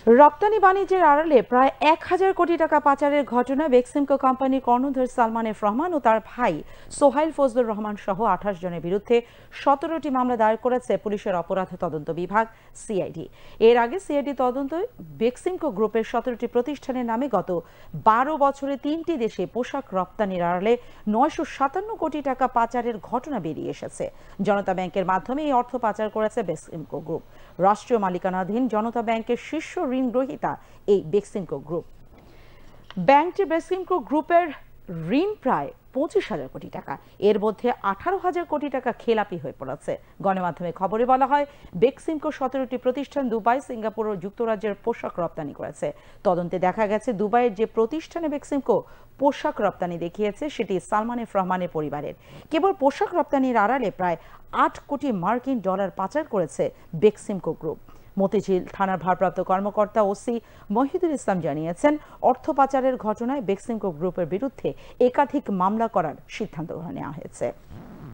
রপ্তানি বাণিজ্যের আড়ালে প্রায় ১,০০০ কোটি টাকা পাচারের ঘটনায় বেক্সিমকো কোম্পানির কর্ণধার সালমান এফ রহমান ও তার ভাই সোহাইল ফজলুর রহমান সহ ২৮ জনের বিরুদ্ধে ১৭টি মামলা দায়ের করেছে পুলিশের অপরাধ তদন্ত বিভাগ সিআইডি। এর আগে সিআইডি তদন্তে বেক্সিমকো গ্রুপের ১৭টি প্রতিষ্ঠানের নামে গত ১২ বছরে ৩টি দেশে পোশাক রপ্তানির আড়ালে ৯৫৭ কোটি টাকা পাচারের ঘটনা বেরিয়ে এসেছে। জনতা ব্যাংকের মাধ্যমে এই অর্থ পাচার করেছে বেক্সিমকো গ্রুপ। রাষ্ট্রীয় মালিকানাধীন জনতা ব্যাংকের শীর্ষ ঋণ গ্রহীতা এই বেক্সিমকো গ্রুপ। ব্যাংকটি বেক্সিমকো গ্রুপের ঋণ প্রায় ২৫,০০০ কোটি টাকা, এর মধ্যে ১৮,০০০ কোটি টাকা খেলাপি হয়ে পড়েছে। গণমাধ্যমে খবরে বলা হয়, বেক্সিমকো ১৭টি প্রতিষ্ঠান দুবাই, সিঙ্গাপুর ও যুক্তরাজ্যের পোশাক রপ্তানি করেছে। তদন্তে দেখা গেছে, দুবাইয়ের যে প্রতিষ্ঠানে বেক্সিমকো পোশাক রপ্তানি দেখিয়েছে সেটি সালমান এফ রহমানের পরিবারের। কেবল পোশাক রপ্তানির আড়ালে প্রায় ৮ কোটি মার্কিন ডলার পাচার করেছে বেক্সিমকো গ্রুপ। মতিঝিল থানার ভারপ্রাপ্ত কর্মকর্তা ওসি মহিদুল ইসলাম জানিয়েছেন, অর্থ পাচারের ঘটনায় বেক্সিমকো গ্রুপের বিরুদ্ধে একাধিক মামলা করার সিদ্ধান্ত নেওয়া হয়েছে।